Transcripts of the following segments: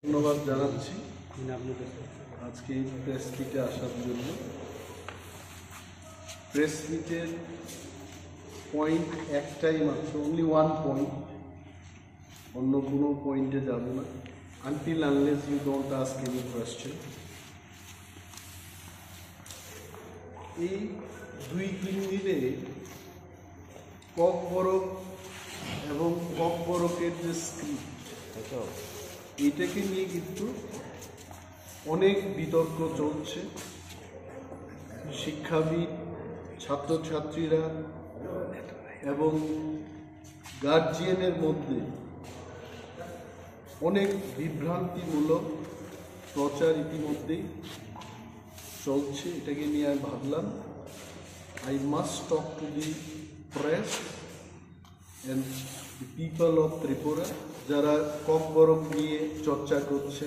ধন্যবাদ জানাচ্ছি আজকে এই প্রেস মিটে আসার জন্য। প্রেস মিটের পয়েন্ট একটাই মাত্র, অনলি ওয়ান পয়েন্ট, অন্য কোনো পয়েন্টে যাব না, until unless you don't ask any question. এই 2-3 দিনে ককবরক এবং ককবরকের যে স্ক্রিপ্ট, এটাকে নিয়ে কিন্তু অনেক বিতর্ক চলছে। শিক্ষাবিদ, ছাত্রছাত্রীরা এবং গার্জিয়ানের মধ্যে অনেক বিভ্রান্তিমূলক প্রচার ইতিমধ্যেই চলছে। এটাকে নিয়ে আমি ভাবলাম I must talk to the press and the people of Tripura যারা ককবরক নিয়ে চর্চা করছে,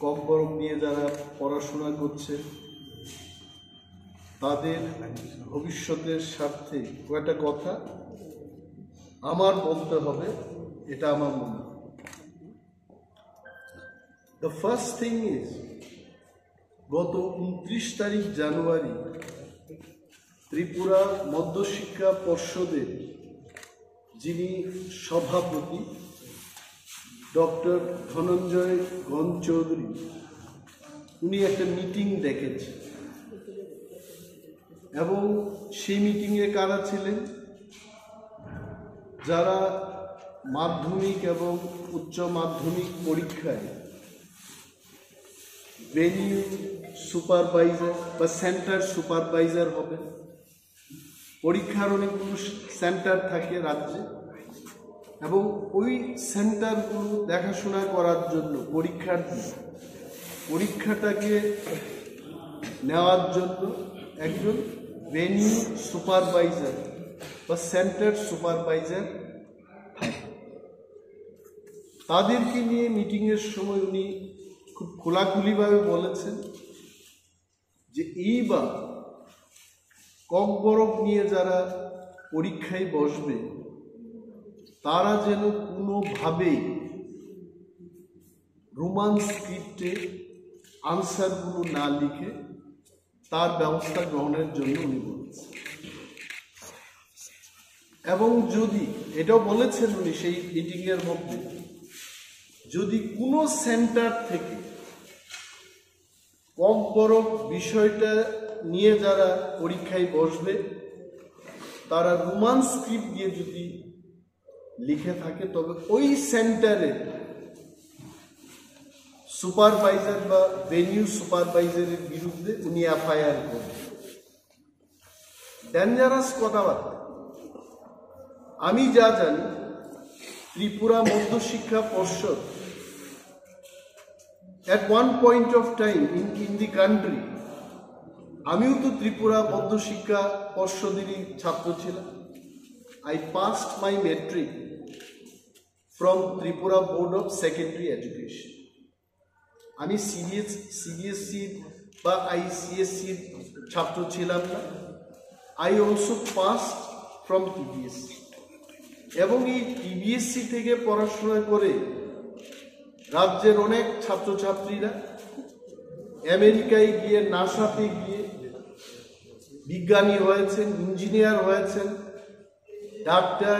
ককবরক নিয়ে যারা পড়াশোনা করছে, তাদের ভবিষ্যতের স্বার্থে কয়েকটা কথা আমার বলতে হবে, এটা আমার মনে হয়। The first thing is, গত 29 তারিখ জানুয়ারি ত্রিপুরা মধ্যশিক্ষা পর্ষদের যিনি সভাপতি ডক্টর ধনঞ্জয় গণ চৌধুরী, উনি একটা মিটিং ডেকেছেন এবং সেই মিটিংয়ে কারা ছিলেন? যারা মাধ্যমিক এবং উচ্চ মাধ্যমিক পরীক্ষায় ভেনিউ সুপারভাইজার বা সেন্টার সুপারভাইজার হবে। পরীক্ষার অনেকগুলো সেন্টার থাকে রাজ্যে, এবং ওই সেন্টারগুলো দেখাশোনা করার জন্য পরীক্ষাটাকে নেওয়ার জন্য একজন ভেনিউ সুপারভাইজার বা সেন্টার সুপারভাইজার থাকে। তাদেরকে নিয়ে মিটিংয়ের সময় উনি খুব খোলাখুলিভাবে বলেছেন যে এইবার ককবরক নিয়ে যারা পরীক্ষায় বসবে তারা যেন কোনোভাবেই রোমান স্ক্রিপ্টে আনসারগুলো না লিখে তার ব্যবস্থা গ্রহণের জন্য উনি বলেছেন। এবং যদি এটাও বলেছেন উনি সেই মিটিংয়ের মধ্যে, যদি কোনো সেন্টার থেকে ককবরক বিষয়টা নিয়ে যারা পরীক্ষায় বসবে তারা রোমান স্ক্রিপ্ট দিয়ে যদি লিখে থাকে, তবে ওই সেন্টারে সুপারভাইজার বা ভেনিউ সুপারভাইজারের বিরুদ্ধে উনি এফআইআর করবেন। ডেঞ্জারাস কথাবার্তা। আমি যা জানি, ত্রিপুরা মধ্যশিক্ষা পর্ষদ at one point of time in the country, আমিও তো ত্রিপুরা মধ্যশিক্ষা পর্ষদেরই ছাত্র ছিলাম। I passed my metric from Tripura Board of Secondary Education. আমি সিবিএসসি বা আইসিএসসির ছাত্র ছিলাম না। I also passed from TBSC, এবং এই টিবিএসসি থেকে পড়াশোনা করে রাজ্যের অনেক ছাত্রছাত্রীরা আমেরিকায় গিয়ে, নাসাতে গিয়ে বিজ্ঞানী হয়েছেন, ইঞ্জিনিয়ার হয়েছেন, ডাক্তার,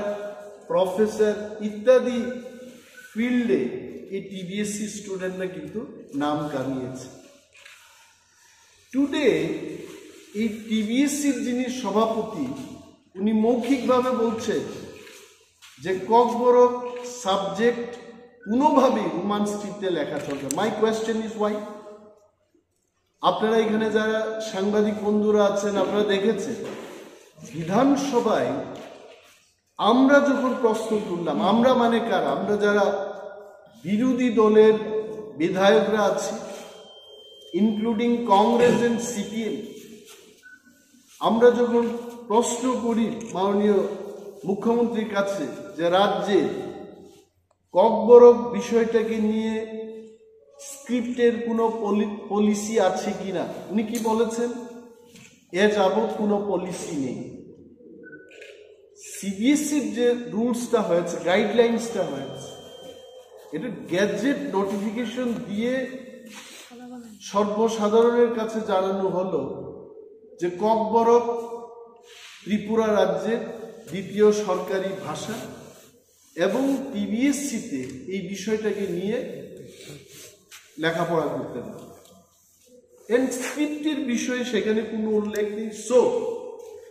প্রফেসর ইত্যাদি ফিল্ডে এই টিবিএসসি স্টুডেন্টরা কিন্তু নাম কামিয়েছে। টুডে এই টিবিএসসির যিনি সভাপতি, উনি মৌখিকভাবে বলছেন যে ককবরক সাবজেক্ট কোনোভাবেই রোমান স্ক্রিপ্টে লেখা চলবে। My question is Y? আপনারা এখানে যারা সাংবাদিক বন্ধুরা আছেন, আপনারা দেখেছেন বিধানসভায় আমরা যখন প্রশ্ন তুললাম, আমরা মানে কারা? আমরা যারা বিরোধী দলের বিধায়করা আছি, ইনক্লুডিং কংগ্রেস এন্ড সিপিএম, আমরা যখন প্রশ্ন করি মাননীয় মুখ্যমন্ত্রীর কাছে যে রাজ্যে ককবরক বিষয়টাকে নিয়ে স্ক্রিপ্টের কোনো পলিসি আছে কিনা, উনি কি বলেছেন? এ যাবৎ কোনো পলিসি নেই। সিবিএসসির যে রুলসটা হয়েছে, গাইডলাইন্সটা হয়েছে, এটা গ্যাজেট নোটিফিকেশন দিয়ে সর্বসাধারণের কাছে জানানো হলো যে ককবরক ত্রিপুরা রাজ্যের দ্বিতীয় সরকারি ভাষা এবং পিবিএসসিতে এই বিষয়টাকে নিয়ে লেখাপড়া করতে হবে। স্ক্রিপ্টের বিষয়ে সেখানে কোনো উল্লেখ নেই। সো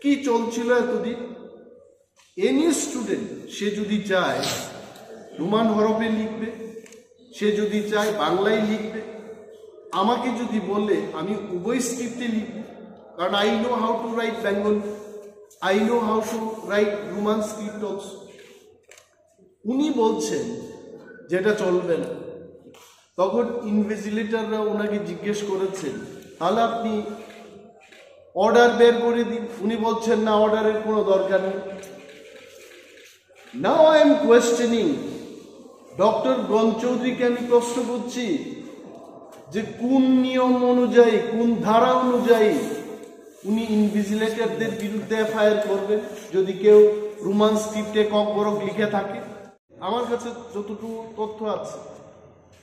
কি চলছিল এতদিন? এনি স্টুডেন্ট সে যদি চায় রোমান হরফে লিখবে, সে যদি চায় বাংলায় লিখবে। আমাকে যদি বলে আমি উভয় স্ক্রিপ্টে লিখব, কারণ I know how to right Bengali, I know how to right Roman script also. উনি বলছেন যেটা চলবে না। তখন ইনভিজিলেটররা ওনাকে জিজ্ঞেস করেছেন তাহলে আপনি অর্ডার বের করে দিন। উনি বলছেন না, অর্ডারের কোনো দরকার নেই। Now I am questioning doctor ব্রন চৌধুরীকে আমি প্রশ্ন করছি যে কোন নিয়ম অনুযায়ী, কোন ধারা অনুযায়ী উনি ইনভিজিলেটরদের বিরুদ্ধে এফআইআর করবেন যদি কেউ রোমান স্ক্রিপ্টে ককবরক লিখে থাকে? আমার কাছে যতটুকু তথ্য আছে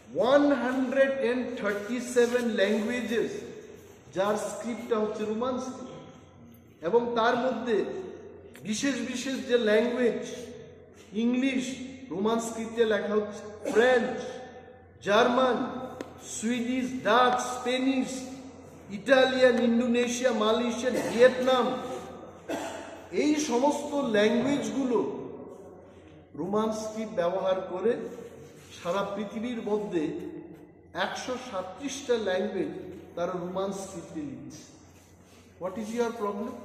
137 ল্যাঙ্গুয়েজেস যার স্ক্রিপ্টটা হচ্ছে রোমান স্ক্রিপ্ট, এবং তার মধ্যে বিশেষ বিশেষ যে ল্যাঙ্গুয়েজ, ইংলিশ রোমান স্ক্রিপ্টে লেখা হচ্ছে, French, German, Swedish, Dutch, Spanish, Italian, Indonesia, Malaysia, Vietnam, এই সমস্ত ল্যাঙ্গুয়েজগুলো রোমান স্ক্রিপ্ট ব্যবহার করে সারা পৃথিবীর মধ্যে 137টা ল্যাঙ্গুয়েজ তারা রোমান স্ক্রিপ্টে লিখছে। What is your problem?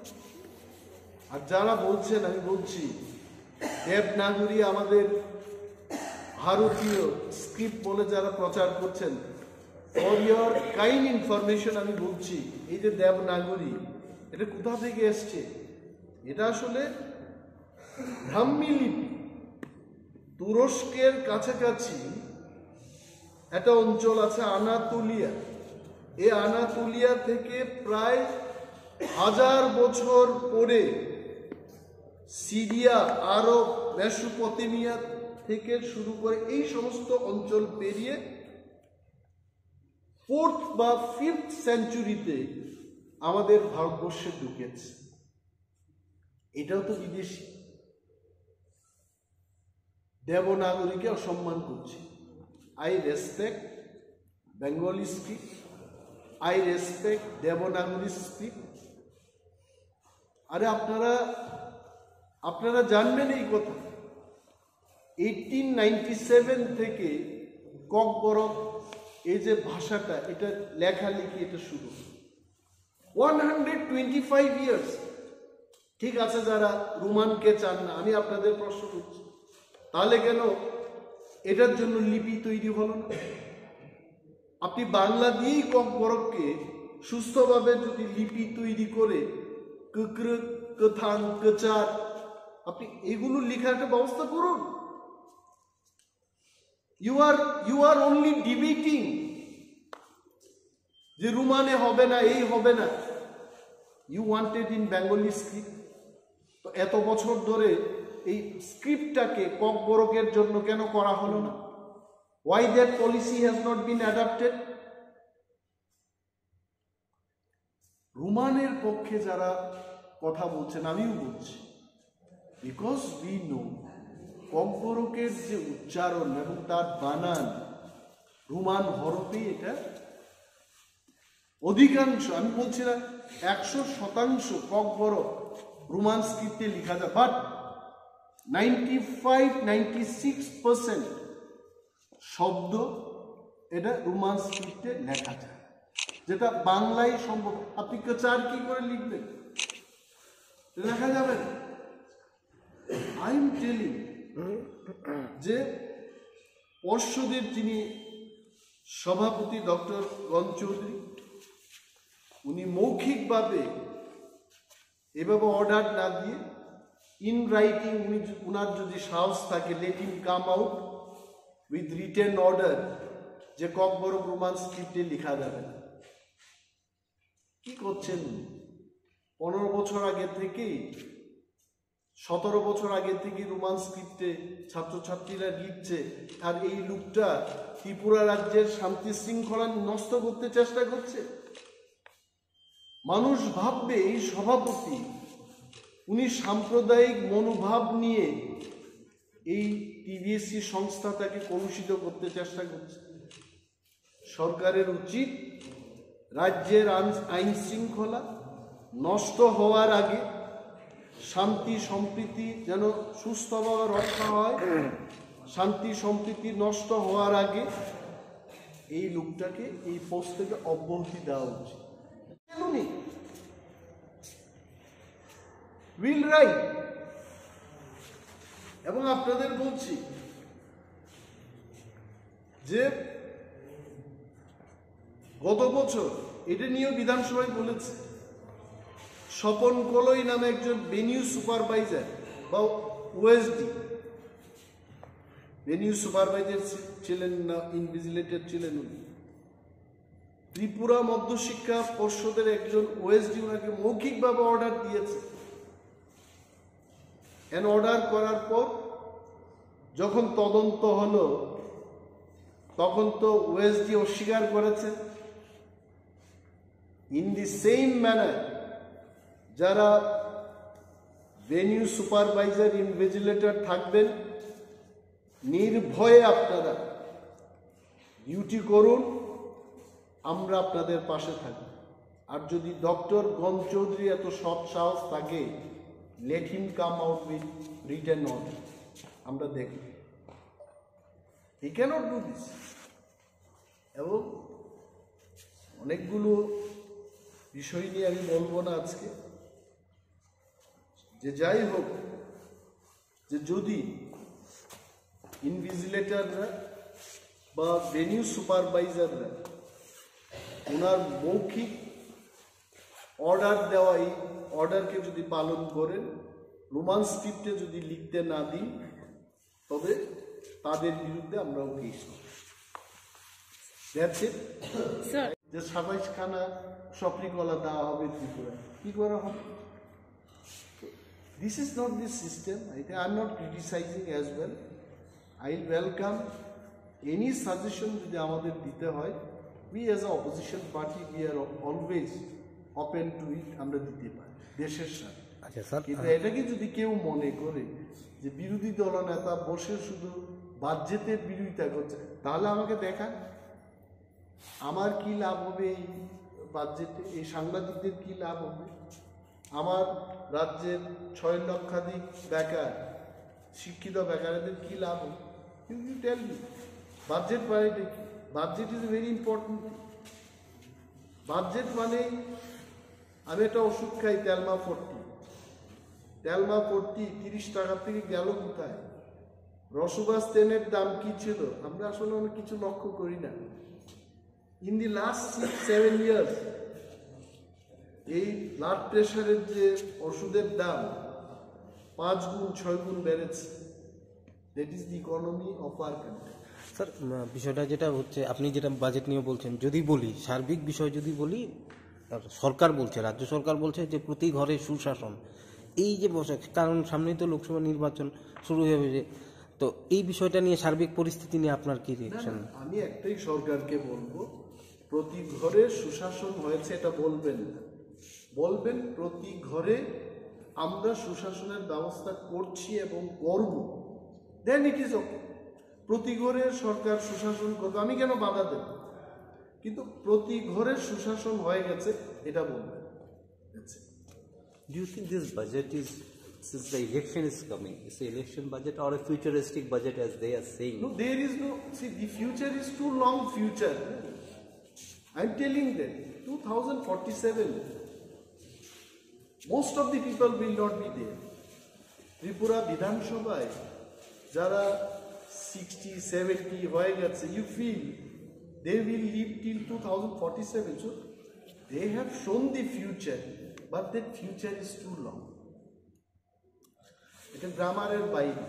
আর যারা বলছেন, আমি বলছি দেবনাগরী আমাদের ভারতীয় স্ক্রিপ্ট বলে যারা প্রচার করছেন, ফর ইউর কাইন্ড ইনফরমেশন আমি বলছি এই যে দেবনাগরী, এটা কোথা থেকে এসছে? এটা আসলে ব্রাহ্মী লিপি। তুরস্কের কাছাকাছি একটা অঞ্চল আছে আনাতোলিয়া, এই আনাতোলিয়া থেকে প্রায় 1000 বছর পরে সিরিয়া, আরব, মেসোপটেমিয়া থেকে শুরু করে এই সমস্ত অঞ্চল পেরিয়ে 4th বা 5th সেঞ্চুরিতে আমাদের ভারতবর্ষে ঢুকেছে। এটাও তো বিদেশি। দেবনাগরীকে অসম্মান করছে। I respect Bengali script, I respect Devanagari script. আরে আপনারা জানবেন এই কথা, 1897 থেকে ককবরক এই যে ভাষাটা, এটা লেখালেখি এটা শুরু 125 ইয়ার্স। ঠিক আছে, যারা রোমানকে চান না, আমি আপনাদের প্রশ্ন করছি তাহলে কেন এটার জন্য লিপি তৈরি হলো না? আপনি বাংলা দিয়েই ককবরককে সুস্থভাবে যদি লিপি তৈরি করে কক্র, কথান, কচার, আপনি এগুলো লেখার একটা ব্যবস্থা করুন। ইউ আর অনলি ডিবেটিং যে রোমানে হবে না, এই হবে না। You wanted in Bengali script. তো এত বছর ধরে এই স্ক্রিপ্টটাকে ককবরকের জন্য কেন করা হলো না? Why that policy has not been adopted? রোমানের পক্ষে যারা কথা বলছেন, আমিও বলছি, বিকজ উই নো ককবরকের যে উচ্চারণ এবং তার বানান রোমান হরফে, এটা অধিকাংশ, আমি বলছি না 100% ককবরক রোমান স্ক্রিপ্টে লেখা যায়, বাট 95-96% শব্দ এটা রোমান স্ক্রিপ্টে লেখা যায়, যেটা বাংলায় সম্ভব। আপনি কচার কি করে লিখবেন? লেখা যাবে না। আই এম টেলিং যে পর্ষদের যিনি সভাপতি ডক্টর ব্রন চৌধুরী, উনি মৌখিকভাবে এভাবে অর্ডার না দিয়ে ইন রাইটিং, উনার যদি সাহস থাকে, let him come out with written order যে ককবরক রোমান স্ক্রিপ্টে লেখা যাবে না। কি করছেন? 15 বছর আগে থেকেই 17 বছর আগে থেকে রোমান স্ক্রিপ্টে ছাত্রছাত্রীরা লিখছে, আর এই লোকটা ত্রিপুরা রাজ্যের শান্তি শৃঙ্খলা নষ্ট করতে চেষ্টা করছে। মানুষ ভাববে এই সভাপতি উনি সাম্প্রদায়িক মনোভাব নিয়ে এই টিভিএসসি সংস্থাটাকে কলুষিত করতে চেষ্টা করছে। সরকারের উচিত রাজ্যের আইন শৃঙ্খলা নষ্ট হওয়ার আগে, শান্তি সম্প্রীতি যেন সুস্থভাবে রক্ষা হয়, শান্তি সম্প্রীতি নষ্ট হওয়ার আগে এই লোকটাকে এই পোস্ট থেকে অব্যাহতি দেওয়া উচিত। কেন নেই? Will write. এবং আপনাদের বলছি যে গত বছর এটা নিয়েও বিধানসভায় বলেছে, স্বপন কলই নামে একজন ভেনিউ সুপারভাইজার বা ওএসডি, ভেনিউ সুপারভাইজার ছিলেন না, ইনভিজিলেটর ছিলেন উনি। ত্রিপুরা মধ্যশিক্ষা পর্ষদের একজন ওএসডি ওনাকে মৌখিকভাবে অর্ডার দিয়েছে। অর্ডার করার পর যখন তদন্ত হলো তখন তো ওএসডি অস্বীকার করেছে। ইন দি সেম ম্যানার যারা ভেনিউ সুপারভাইজার ইনভিজিলেটর থাকবেন, নির্ভয়ে আপনারা ডিউটি করুন, আমরা আপনাদের পাশে থাকব। আর যদি ডক্টর গণ চৌধুরী এত সৎ সাহস থাকে, let him come out with written order, আমরা দেখব। He cannot do this. এবং অনেকগুলো বিষয় নিয়ে আমি বলবো না আজকে, যে যাই হোক, যে যদি ইনভিজিলেটররা বা ভেনিউ সুপারভাইজাররা ওনার মৌখিক অর্ডার দেওয়া এই অর্ডারকে যদি পালন করেন, রোমান স্ক্রিপ্টে যদি লিখতে না দিই, তবে তাদের বিরুদ্ধে আমরাও কেস করব। যে 27খানা সপ্রিকলা দেওয়া হবে ত্রিপুরা, কি করা হবে? This is not the system. I am not criticizing as well. I will welcome any suggestion যদি আমাদের দিতে হয়। We as an opposition party, we are always open to it. আমরা দিতে পারি দেশের সাথে। আচ্ছা স্যার, কিন্তু এটাকে যদি কেউ মনে করে যে বিরোধী দলনেতা বসে শুধু বাজেটের বিরোধিতা করছে, তাহলে আমাকে দেখান আমার কি লাভ হবে এই বাজেটে, এই সাংবাদিকদের কি লাভ হবে, আমার রাজ্যের 6 লক্ষাধিক বেকার শিক্ষিত বেকারদের কি লাভ হবে। ইউ টেল মি, বাজেট মানে কি? Budget is very important. Budget মানে আমি একটা ওষুধ খাই তেলমা 40, তেলমা 40 30 টাকা থেকে গেল কোথায়? রসবাস তেলের দাম কি ছিল আমরা আসলে অনেক কিছু লক্ষ্য করি না। ইন দি লাস্ট 6-7 ইয়ার্স এই ব্লাড প্রেশারের যে ওষুধের দাম 5 গুণ 6 গুণ বেড়েছে। That is the economy of our country. Sir, বিষয়টা যেটা হচ্ছে, আপনি যেটা বাজেট নিয়ে বলছেন, যদি বলি সার্বিক বিষয়, যদি বলি সরকার বলছে, রাজ্য সরকার বলছে যে প্রতি ঘরে সুশাসন, এই যে বসে, কারণ সামনেই তো লোকসভা নির্বাচন শুরু হবে, তো এই বিষয়টা নিয়ে সার্বিক পরিস্থিতি নিয়ে আপনার কি রিঅ্যাকশন? আমি একটাই সরকারকে বলবো, প্রতি ঘরে সুশাসন হয়েছে এটা বলবেন না, বলবেন প্রতি ঘরে আমরা সুশাসনের ব্যবস্থা করছি এবং করব, দেন ইট ইজ ওকে। প্রতি ঘরে সরকার সুশাসন করবে, আমি কেন বাধা দেব? কিন্তু প্রতি ঘরে সুশাসন হয়ে গেছে এটা বলবেন। Do you think this budget is, since the election is coming, is the election budget or a futuristic budget as they are saying? No, there is no, see, the future is too long future. I'm telling them, 2047, most of the people will not be there. Tripura Vidhan Sabhay, jara 60-70 হয়ে গেছে, you feel they will live till 2047. So they have shown the future, but that future is too long. It is grammar বাইরে.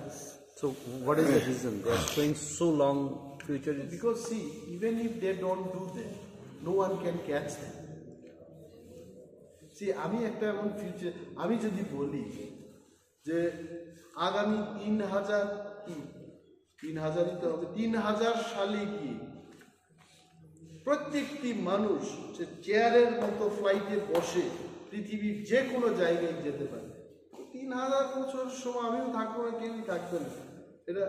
So what is the reason they are showing so long future? Because see, even if they don't do that, no one can catch them. See, আমি একটা এমন future, আমি যদি বলি যে আগামী 3000 সালে গিয়ে প্রত্যেকটি মানুষ যে চেয়ারের মতো ফ্লাইটে বসে পৃথিবীর যে কোনো জায়গায় যেতে পারে। 3000 বছর সময় আমিও থাকবো না, কেউই থাকবে না, এটা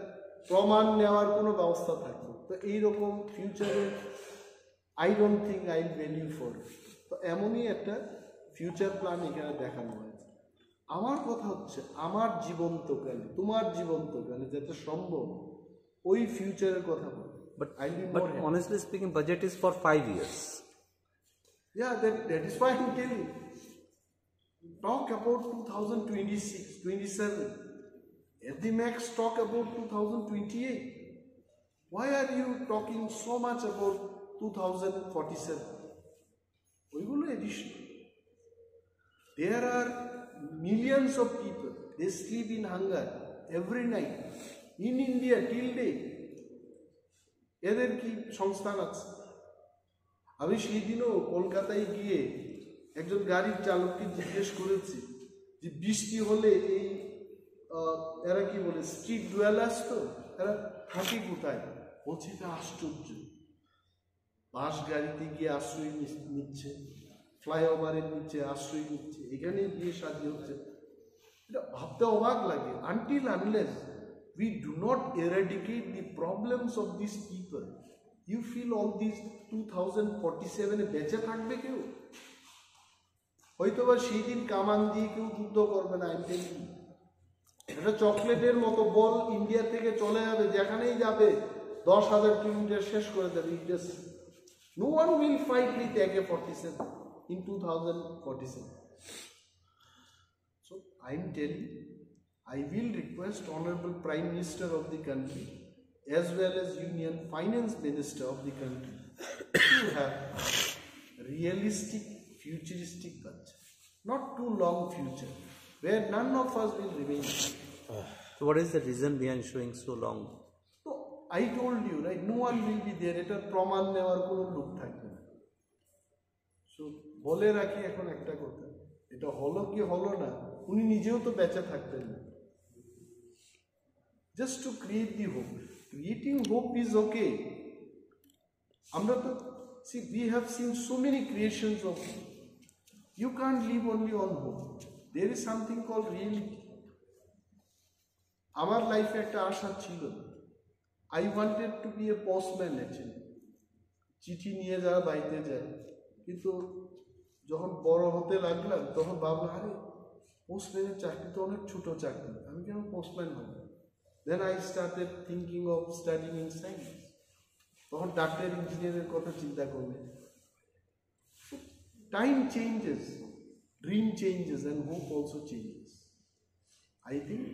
প্রমাণ নেওয়ার কোনো ব্যবস্থা থাকবে। তো এইরকম ফিউচারে I don't think I value for. তো এমনই একটা ফিউচার প্ল্যান এখানে দেখানো হয়েছে। আমার কথা হচ্ছে আমার জীবন্তকালে, তোমার জীবন্তকালে যাতে সম্ভব ওই ফিউচারের কথা বল। But honestly speaking, budget is for 5 years. Yeah, that is why I'm telling you. Talk about 2026, 27. At the max, talk about 2028. Why are you talking so much about 2047? ওইগুলো addition. There are millions of people, they sleep in hunger every night in India till date. এদের কি সংস্থান আছে? আমি সেই দিনও কলকাতায় গিয়ে একজন গাড়ির চালককে জিজ্ঞেস করেছি যে বৃষ্টি হলে এই এরা কি বলে স্ট্রিট ডুয়েলার্স, তো এরা থাকে কোথায়? বলছে এটা আশ্চর্য, বাস গাড়িতে গিয়ে আশ্রয় নিচ্ছে, ফ্লাইওভারের নিচে আশ্রয় নিচ্ছে, এখানে গিয়ে সাহায্য হচ্ছে। এটা ভাবতে অবাক লাগে। Until unless we do not eradicate the problems of these people, you feel all these 2047 এ বেঁচে থাকবে কেউ? হয়তোবা সেই দিন কামান দিয়ে কেউ যুদ্ধ করবে না। এটা চকলেটের মতো বল ইন্ডিয়া থেকে চলে যাবে, যেখানেই যাবে 10,000 কিলোমিটার শেষ করে দেবে। No one will fight with AK-47 in 2047. So I'm telling you, I will request Honorable Prime Minister of the country as well as Union Finance Minister of the country to have realistic, futuristic budget, not too long future, where none of us will remain. So what is the reason behind showing so long? So I told you, right, no one will be there. এটা প্রমাণ নেওয়ার কোনো লোক থাকবে না। So বলে রাখি এখন একটা কথা, এটা হলো কি হলো না, উনি নিজেও তো বেঁচে থাকতেন না। Just to create the hope. Creating hope is okay. Amra to see, we have seen so many creations of hope. You can't live only on hope. There is something called reality. Amar life ekta asha chilo. I wanted to be a postman actually. চিঠি নিয়ে যাওয়া বাইতে যায়, কিন্তু যখন বড় হতে লাগলাম তখন ভাবলাম আরে পোস্টম্যানের চাকরি তো অনেক ছোট চাকরি, আমি কেন পোস্টম্যান হব? Then I started thinking of studying in science. তখন ডাক্তার ইঞ্জিনিয়ারের কথা চিন্তা করলেন। Time changes, dream changes, and hope also changes. I think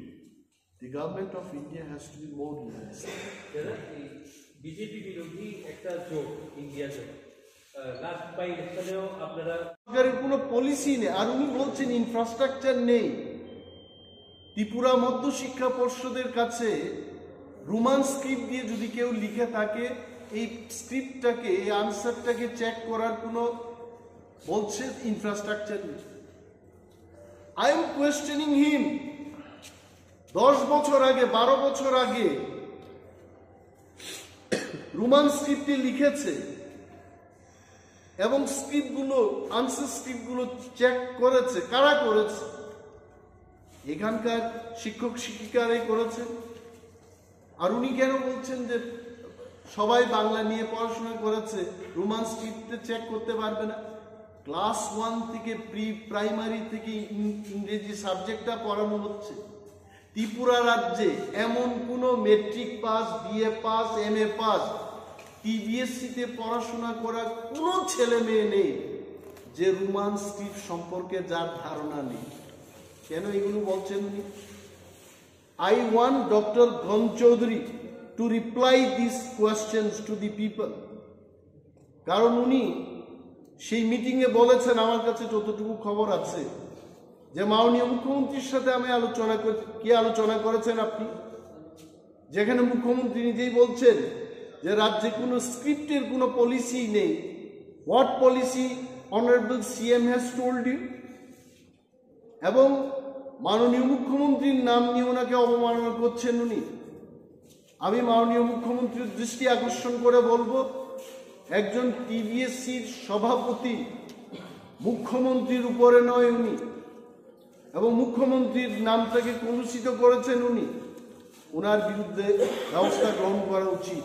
the government of India has to be more realistic. BJP বিরোধী একটা জোট, ইন্ডিয়া জোট, লাস্ট বাই ইলেকশনেও আপনারা সরকারের কোনো পলিসি নেই, আর উনি বলছেন ইনফ্রাস্ট্রাকচার নেই। ত্রিপুরা মধ্য শিক্ষা পর্ষদের কাছে রোমান স্ক্রিপ্ট দিয়ে যদি কেউ লিখে থাকে, এই স্ক্রিপ্টটাকে, এই আনসারটাকে চেক করার কোনো, বলছে ইনফ্রাস্ট্রাকচার নেই। আই এম কোয়েশ্চেনিং হিম। 10 বছর আগে, 12 বছর আগে রোমান স্ক্রিপ্টে লিখেছে এবং স্ক্রিপ্টগুলো, আনসার স্ক্রিপ্টগুলো চেক করেছে। কারা করেছে? এখানকার শিক্ষক শিক্ষিকারাই করেছেন। আর উনি কেন বলছেন যে সবাই বাংলা নিয়ে পড়াশোনা করেছে, রোমান স্ক্রিপ্টে চেক করতে পারবে না? ক্লাস 1 থেকে প্রাইমারি থেকে ইংরেজি সাবজেক্টটা পড়ানো হচ্ছে। ত্রিপুরা রাজ্যে এমন কোনো matric pass, BA pass, MA pass, টিবিএসসিতে পড়াশোনা করা কোনো ছেলে মেয়ে নেই যে রোমান স্ক্রিপ্ট সম্পর্কে যার ধারণা নেই। কেন এগুলো বলছেন উনি? I want Dr. Ghon Chaudhary to reply these questions to the people. কারণ উনি সেই মিটিংয়ে বলেছেন, আমার কাছে যতটুকু খবর আছে, যে মাননীয় মুখ্যমন্ত্রীর সাথে আমি আলোচনা করছি। কি আলোচনা করেছেন আপনি? যেখানে মুখ্যমন্ত্রী নিজেই বলছেন যে রাজ্যে কোনো স্ক্রিপ্টের কোনো পলিসি নেই। What policy honourable CM has told you? এবং মাননীয় মুখ্যমন্ত্রীর নাম নিয়ে ওনাকে অবমাননা করছেন উনি। আমি মাননীয় মুখ্যমন্ত্রীর দৃষ্টি আকর্ষণ করে বলবো, একজন টিবিএসসির সভাপতি মুখ্যমন্ত্রীর উপরে নয় উনি, এবং মুখ্যমন্ত্রীর নামটাকে কলুষিত করেছেন উনি। ওনার বিরুদ্ধে ব্যবস্থা গ্রহণ করা উচিত।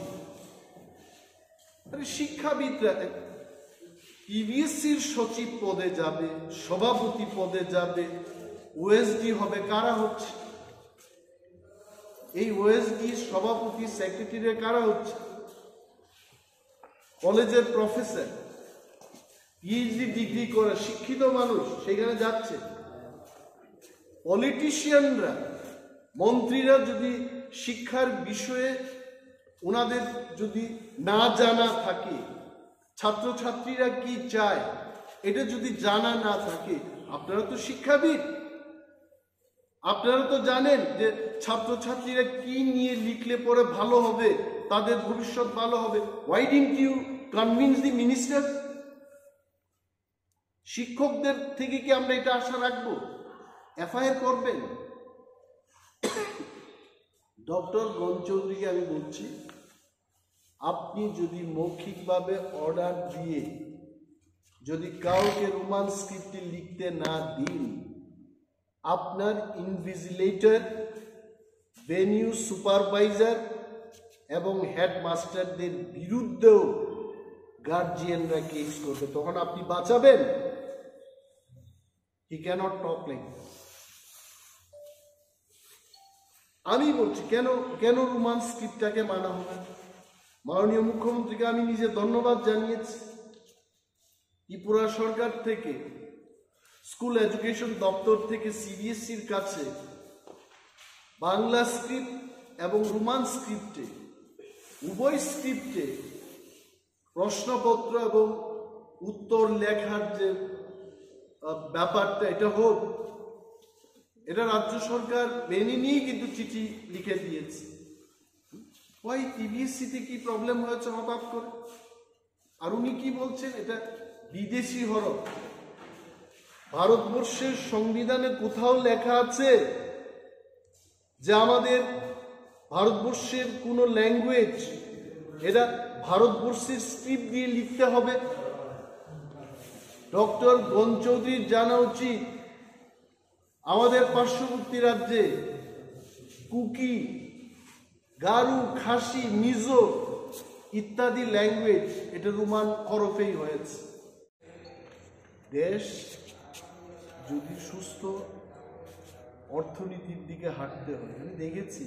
শিক্ষাবিদরা টিবিএসসির সচিব পদে যাবে, সভাপতি পদে যাবে, ওএসডি হবে, কারা হচ্ছে? এই ওএসডি সভাপতি সেক্রেটারি কারা হচ্ছে? কলেজের প্রফেসর, পিএইচডি ডিগ্রি করা শিক্ষিত মানুষ সেখানে যাচ্ছে। পলিটিশিয়ানরা, মন্ত্রীরা যদি শিক্ষার বিষয়ে ওনাদের যদি না জানা থাকে, ছাত্রছাত্রীরা কি চায় এটা যদি জানা না থাকে, আপনারা তো শিক্ষাবিদ, আপনারা তো জানেন যে ছাত্রছাত্রীরা কি নিয়ে লিখলে পরে ভালো হবে, তাদের ভবিষ্যৎ ভালো হবে। Why didn't you convince the minister? শিক্ষকদের থেকে কি আমরা এটা আশা রাখবো? এফআইআর করবেন। ডক্টর গঞ্চৌধুরীকে আমি বলছি, আপনি যদি মৌখিকভাবে অর্ডার দিয়ে যদি কাউকে রোমান স্ক্রিপ্টে লিখতে না দিন, আপনার ইনভিজিলেটর, ভেনিউ সুপারভাইজার এবং হেডমাস্টারদের বিরুদ্ধেও গার্জিয়ানরা কেস করবে, তখন আপনি বাঁচাবেন? হি ক্যানট টক লাইক। আমি বলছি কেন রোমান স্ক্রিপ্টটাকে মানা হবে? মাননীয় মুখ্যমন্ত্রীকে আমি নিজে ধন্যবাদ জানিয়েছি। ত্রিপুরা সরকার থেকে, স্কুল এডুকেশন দপ্তর থেকে সিবিএসসির কাছে বাংলা স্ক্রিপ্ট এবং রোমান স্ক্রিপ্টে, উভয় স্ক্রিপ্টে প্রশ্নপত্র এবং উত্তর লেখার যে ব্যাপারটা, এটা হোক, এটা রাজ্য সরকার মেনে নিয়ে কিন্তু চিঠি লিখে দিয়েছে। ওই টিবিএসসিতে কি প্রবলেম হয়েছে হঠাৎ করে? আর উনি কি বলছেন, এটা বিদেশি হরফ। ভারতবর্ষের সংবিধানে কোথাও লেখা আছে যে আমাদের ভারতবর্ষের কোনো ল্যাঙ্গুয়েজ এটা ভারতবর্ষের স্ক্রিপ্ট দিয়ে লিখতে হবে? ডক্টর গঞ্চৌধুরীর জানা উচিত, আমাদের পার্শ্ববর্তী রাজ্যে কুকি, গারু, খাসি, মিজো ইত্যাদি ল্যাঙ্গুয়েজ এটা রোমান হরফেই হয়েছে। দেশ যদি সুস্থ অর্থনীতির দিকে হাঁটতে হয়, আমি দেখেছি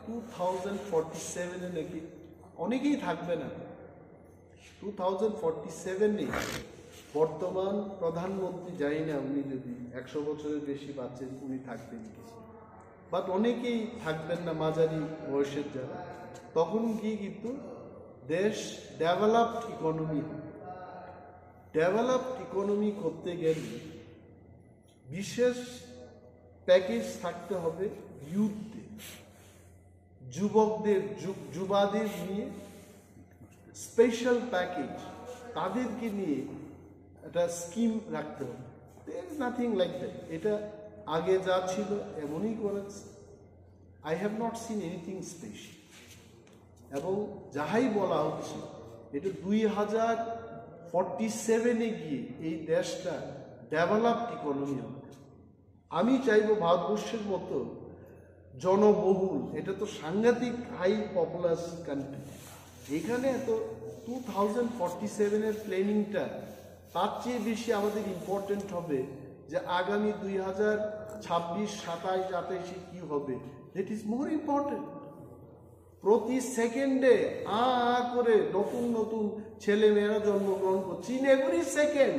2047-এ নাকি অনেকেই থাকবে না, 2047-এ বর্তমান প্রধানমন্ত্রী, জানি না উনি যদি 100 বছরের বেশি বাঁচেন উনি থাকবেন কি, বাট অনেকেই থাকবেন না, মাঝারি বয়সের যারা, তখন গিয়ে কিন্তু দেশ ডেভেলপড ইকোনমি হবে। ডেভেলপড ইকোনমি করতে গেলে বিশেষ প্যাকেজ থাকতে হবে ইউথদের, যুবকদের, যুবাদের নিয়ে স্পেশাল প্যাকেজ, তাদেরকে নিয়ে একটা স্কিম রাখতে হবে। There is nothing like that. এটা আগে যা ছিল এমনই করেছে। I have not seen anything special. এবং যাহাই বলা হচ্ছে, এটা 2047-এ গিয়ে এই দেশটা ডেভেলপড ইকোনমি হবে। আমি চাইব ভারতবর্ষের মতো জনবহুল, এটা তো সাংঘাতিক হাই পপুলাস কান্ট্রি, এখানে এত 2047-এর প্ল্যানিংটা তার চেয়ে বেশি আমাদের ইম্পর্টেন্ট হবে যে আগামী 2026, 27, 28-এ কি হবে, দ্যাট ইজ মোর ইম্পর্টেন্ট। প্রতি সেকেন্ডে করে নতুন নতুন ছেলে মেয়েরা জন্মগ্রহণ করছে, in every second,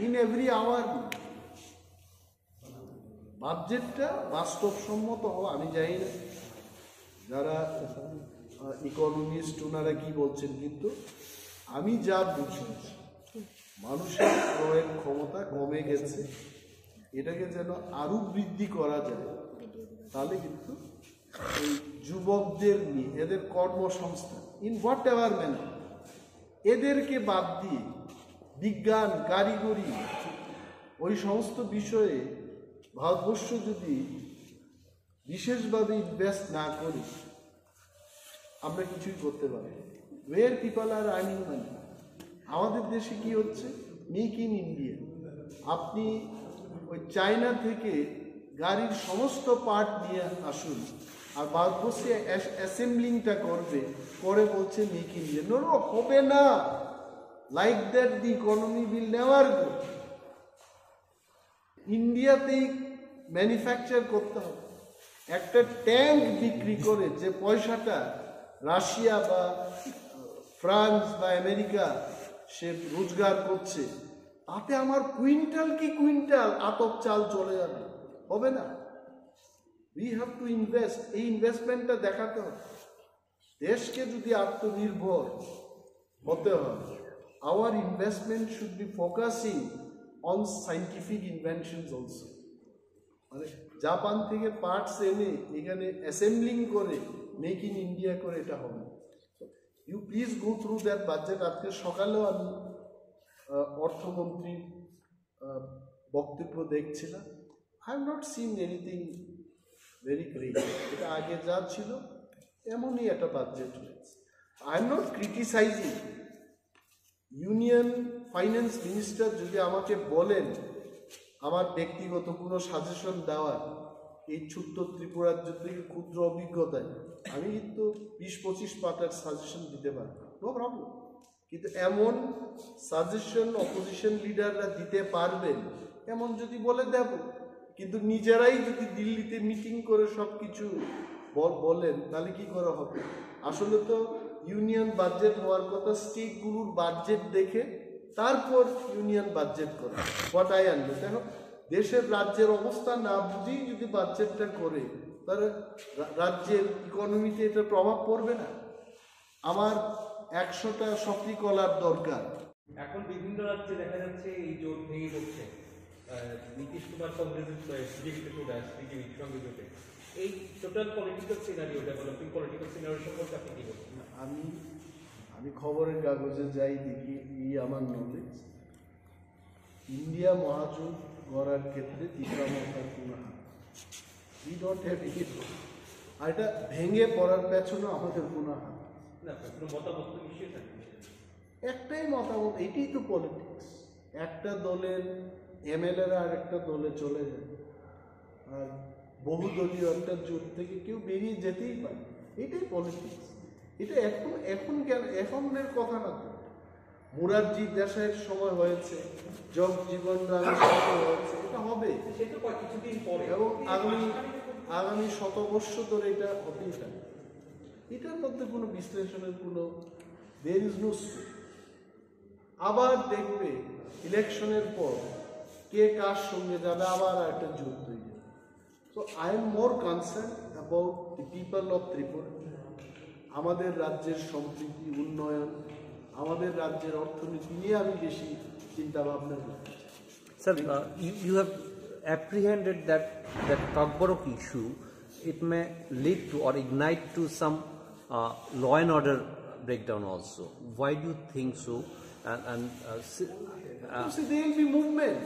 in every hour. বাজেটটা বাস্তবসম্মত হওয়া, আমি জানি না যারা ইকোনমিস্ট ওনারা কি বলছেন, কিন্তু আমি যা বুঝি মানুষের ক্রয়ের ক্ষমতা কমে গেছে, এটাকে যেন আরো বৃদ্ধি করা যায়, তাহলে কিন্তু এই যুবকদের নিয়ে এদের কর্মসংস্থান ইন হোয়াট এভার ম্যানার, এদেরকে বাদ দিয়ে বিজ্ঞান, কারিগরি, ওই সমস্ত বিষয়ে ভারতবর্ষ যদি বিশেষভাবে ইনভেস্ট না করি আমরা কিছুই করতে পারি। ওয়ের পিপল আর আর্নিং মানি। আমাদের দেশে কি হচ্ছে, মেক ইন ইন্ডিয়া। আপনি ওই চায়না থেকে গাড়ির সমস্ত পার্ট নিয়ে আসুন, আর ভারতবর্ষে অ্যাসেম্বলিংটা করবে, করে বলছে মেক ইন ইন্ডিয়া। নো, হবে না। Like that the economy will never go. ইন্ডিয়াতেই ম্যানুফ্যাকচার করতে হবে। একটা ট্যাঙ্ক বিক্রি করে যে পয়সাটা রাশিয়া বা ফ্রান্স বা আমেরিকা সে রোজগার করছে, তাতে আমার কুইন্টাল কি কুইন্টাল আতপ চাল চলে যাবে, হবে না। We have to invest. এই ইনভেস্টমেন্টটা দেখাতে হবে। দেশকে যদি আত্মনির্ভর হতে হয়, our investment should be focusing on scientific inventions also. মানে জাপান থেকে পার্টস এনে এখানে অ্যাসেম্বলিং করে মেক ইন ইন্ডিয়া করে এটা হবে। You please go through that budget. আজকে সকালেও আমি অর্থমন্ত্রীর বক্তব্য দেখছিলাম। I have not seen anything very great. এটা আগে যা ছিল এমনই একটা বাজেট হয়েছে। I am not criticising. Union finance minister যদি আমাকে বলেন আমার ব্যক্তিগত কোনো সাজেশন দেওয়ার, এই ছোট্ট ত্রিপুরাজ্য থেকে ক্ষুদ্র অভিজ্ঞতায় আমি কিন্তু 20-25 পাতার সাজেশন দিতে পারি, নো প্রবলেম। কিন্তু এমন সাজেশন অপোজিশন লিডাররা দিতে পারবেন এমন যদি বলে দেব, কিন্তু নিজেরাই যদি দিল্লিতে মিটিং করে সব কিছু বলেন তাহলে কি করা হবে? আসলে তো ইউনিয়ন বাজেট হওয়ার কথা স্টেটগুলোর বাজেট দেখে তারপর ইউনিয়ন বাজেট করা। হোয়াট আই আনবে, দেখো দেশের রাজ্যের অবস্থা না বুঝেই যদি বাজেটটা করে তাহলে রাজ্যের ইকোনমিতে এটা প্রভাব পড়বে না। আমার 100টা সফরি কলার দরকার। এখন বিভিন্ন রাজ্যে দেখা যাচ্ছে এই জোট ভেঙে পড়ছে। নীতিশ কুমার কংগ্রেসের বিজেপিতে চলে আসছে, বিজেপির সঙ্গে জোটে। এই total political scenario, developing political scenario সম্পর্কে আপনি কি বলছেন? আমি খবরের কাগজে যাই দেখি, এই আমার নলেজ ইন্ডিয়া মহাজোট গড়ার ক্ষেত্রে তীব্রামতার কোনো হাত, উই ডোন্ট হ্যাভ এনি। আর এটা ভেঙে পড়ার পেছনে আমাদের কোনো হাত না, কোনো মতামত তো নিশ্চয়ই থাকবে। একটাই মতামত, এটাই তো পলিটিক্স। একটা দলের এমএলএরা আর একটা দলে চলে যায়, আর বহুদলীয় একটা জোট থেকে কেউ বেরিয়ে যেতেই পারে, এটাই পলিটিক্স। এটা এখনের কথা না তো। মুরারজি দেশাইয়ের সময় হয়েছে, জগজীবন রামের সময় হয়েছে, এটা হবে। সেটা কিছুদিন পরে এবং আগামী 100 বৎসর ধরে এটা হতেই থাকে। এটার মধ্যে কোনো বিশ্লেষণের কোনো there is no scope। আবার দেখবে ইলেকশনের পর কে কার সঙ্গে যাবে, আবার একটা জোট তৈরি হবে। So I am more concern about the people of Tripura. আমাদের রাজ্যের সম্প্রীতি, উন্নয়ন, আমাদের রাজ্যের অর্থনীতি নিয়ে আমি বেশি চিন্তা ভাবনা করছি। Sir, you have apprehended that Kakborok issue, it may lead to or ignite to some law and order breakdown also. Why do you think so? See, there will be movement.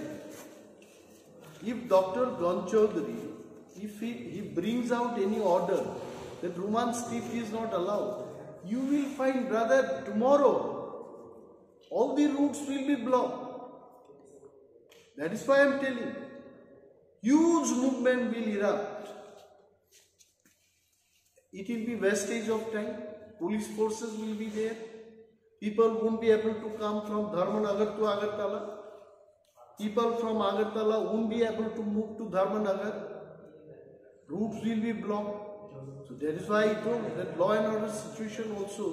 If Dr. Gon Chaudhary, if he brings out any order that Roman street is not allowed, you will find, brother, tomorrow all the routes will be blocked. That is why I am telling you, huge movement will erupt. It will be wastage of time. Police forces will be there. People won't be able to come from Dharmanagar to Agartala. People from Agartala won't be able to move to Dharmanagar. Routes will be blocked. So that is why I told that law and order situation also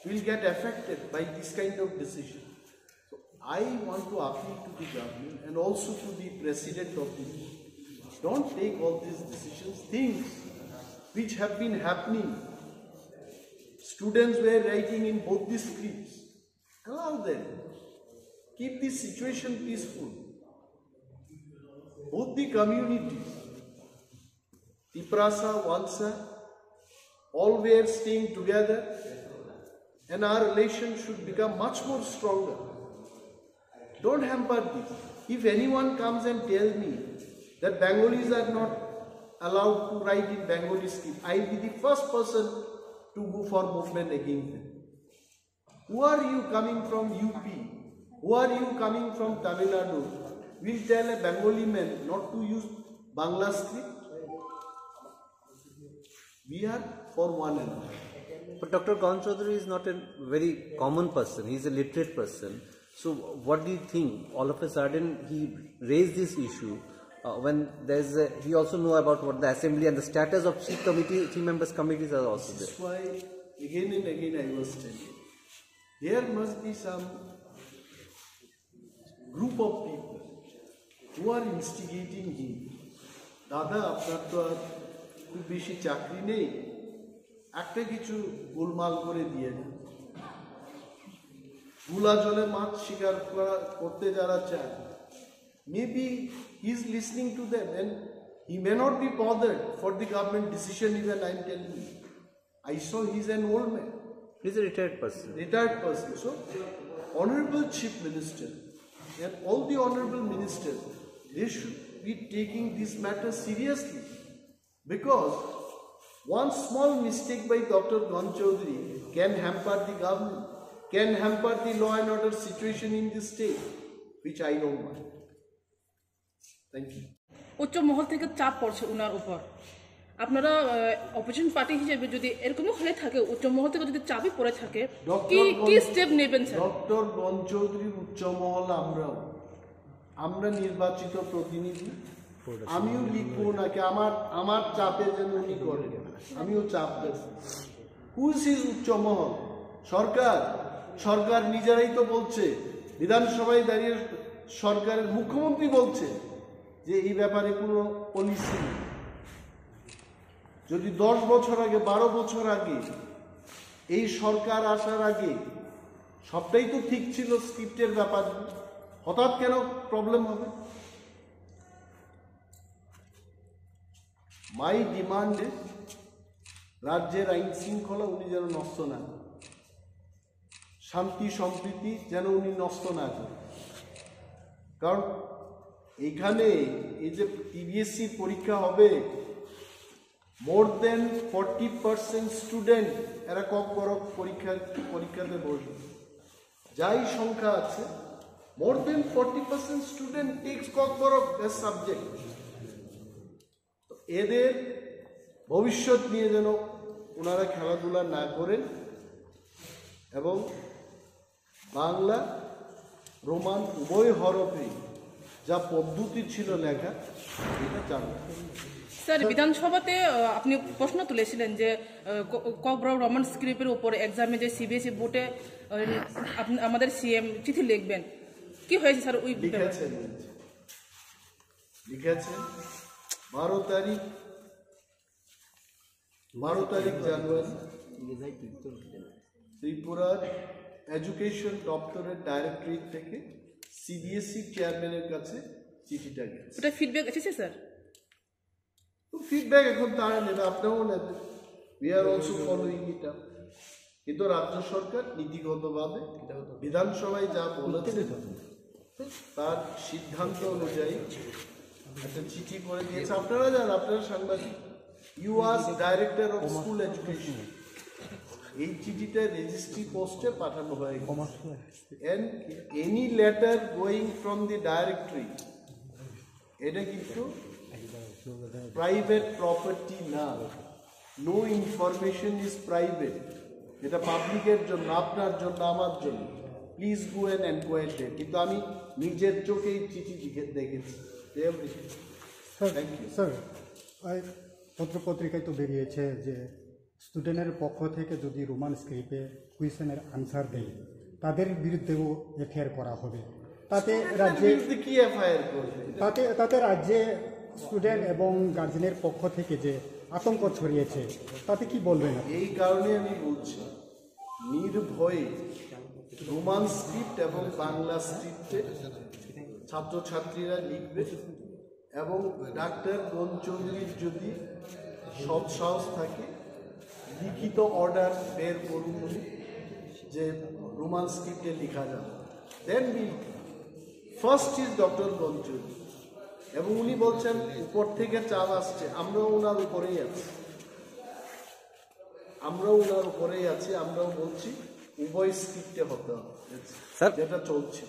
will get affected by this kind of decision. So I want to appeal to the government and also to the president of the nation. Don't take all these decisions, things which have been happening. Students were writing in both the scripts. Allow them. Keep this situation peaceful. Both the communities, Tiprasa, Wansa, all were staying together, and our relation should become much more stronger. Don't hamper this. If anyone comes and tells me that Bengalis are not allowed to write in Bengali script, I will be the first person to go for movement against them. Who are you coming from UP? Who are you coming from Tamil Nadu? Will tell a Bengali man not to use Bangla script? We are for one another. But Dr. Gaun Chaudhary is not a very common person. He is a literate person. So what do you think? All of a sudden he raised this issue when there's he also know about what the assembly and the status of chief members committees are also there. That's why again and again I was telling, there must be some group of people who are instigating him. Dada, আপনার তো আর খুব বেশি চাকরি নেই, একটা কিছু গোলমাল করে দিয়ে দেন। গুলা জলে মাছ শিকার করতে যারা চায়, maybe he is listening to them and he may not be bothered for the government decision. Even I am telling you, I saw he is an old man, He is a retired person. So honorable chief minister and all the honorable ministers, they should be taking this matter seriously, because one small mistake by Dr. Gaun Chaudhary can hamper the government, can hamper the law and order situation in the state, which I don't want. Thank you. উচ্চ মহল থেকে চাপ পড়ছে উনার উপর। আপনারা opposition party হিসেবে যদি এরকমই হয়ে থাকে, উচ্চ মহল থেকে যদি চাপই পড়ে থাকে, কি স্টেপ নেবেন স্যার? ডক্টর গান চৌধুরীর উচ্চ মহল আমরা নির্বাচিত প্রতিনিধি, আমিও লিখবো নাকি আমার চাপে যেন উনি করেন, আমিও চাপ দেব। হুইজ ইজ উচ্চ মহল? সরকার নিজেরাই তো বলছে, বিধানসভায় দাঁড়িয়ে সরকারের মুখ্যমন্ত্রী বলছে যে এই ব্যাপারে কোনো পলিসি নেই। যদি 10 বছর আগে 12 বছর আগে এই সরকার আসার আগে সবটাই তো ঠিক ছিল স্ক্রিপ্টের ব্যাপার, হঠাৎ কেন প্রবলেম হবে? মাই ডিমান্ড রাজ্যের আইন শৃঙ্খলা উনি যেন নষ্ট না করেন, শান্তি সম্প্রীতি যেন উনি নষ্ট না করেন। কারণ এইখানে এই যে TBSC পরীক্ষা হবে, মোর দেন 40% স্টুডেন্ট এরা ককবরক পরীক্ষাতে বসবে। যাই সংখ্যা আছে, more than 40% student takes Kokborok as subject. এদের ভবিষ্যৎ নিয়ে যেন ওনারা খেলাধুলা না করেন এবং বাংলা রোমান উভয় হরফে যা পদ্ধতি ছিল লেখা এটা জানবে। স্যার, বিধানসভাতে আপনি প্রশ্ন তুলেছিলেন যে ককবরক রোমান স্ক্রিপ্টের উপরে এক্সামে যে CBSE বোর্ডে আমাদের CM চিঠি লিখবেন, কি হয়েছে স্যার? ওই লিখেছেন 12 তারিখ জানুয়ারি ত্রিপুরার এডুকেশন দপ্তরের ডাইরেক্টরেট থেকে CBSE চেয়ারম্যানের কাছে চিঠিটা গেছে। ওটা ফিডব্যাক এসেছে স্যার? তো ফিডব্যাক এখন তারা নেবে, আপনারাও নেবেন। We are also following it up. কিন্তু রাজ্য সরকার নীতিগতভাবে বিধানসভায় যা বলেছে তার সিদ্ধান্ত অনুযায়ী একটা চিঠি করে দিয়েছে। আপনারা যান, আপনারা সাংবাদিক, you are director of school education, এই চিঠিটা রেজিস্ট্রি পোস্টে পাঠানো হয়ে গেছে। And any letter going from the directory, এটা কিন্তু প্রাইভেট প্রপার্টি না, নো ইনফরমেশন ইজ প্রাইভেট, এটা পাবলিকের জন্য, আপনার জন্য, আমার জন্য। Please go and enquire that. কিন্তু আমি নিজের চোখেই চিঠি দেখেছি। Thank you sir. পত্রপত্রিকায় তো বেরিয়েছে যে স্টুডেন্টের পক্ষ থেকে যদি রোমান স্ক্রিপ্টে কুয়েশনের আনসার দেয় তাদের বিরুদ্ধেও এফআইআর করা হবে। তাতে রাজ্যে কি এফআইআর করবে? তাতে রাজ্যে স্টুডেন্ট এবং গার্জেনের পক্ষ থেকে যে আতঙ্ক ছড়িয়েছে, তাতে কি বলবেন? এই কারণে আমি বলছি, নির্ভয়ে রোমান স্ক্রিপ্ট এবং বাংলা স্ক্রিপ্টে ছাত্রছাত্রীরা লিখবে এবং ডাক্তার গান চৌধুরীর যদি সৎসাহস থাকে লিখিত অর্ডার বের করুন যে রোমান স্ক্রিপ্টে লেখা যাবে। দেন ফার্স্ট ইজ ডক্টর গান চৌধুরী, এবং উনি বলছেন উপর থেকে চাপ আসছে, আমরাও ওনার উপরেই আছি, আমরাও বলছি উভয় স্ক্রিপ্টে হতে হবে স্যার যেটা চলছে।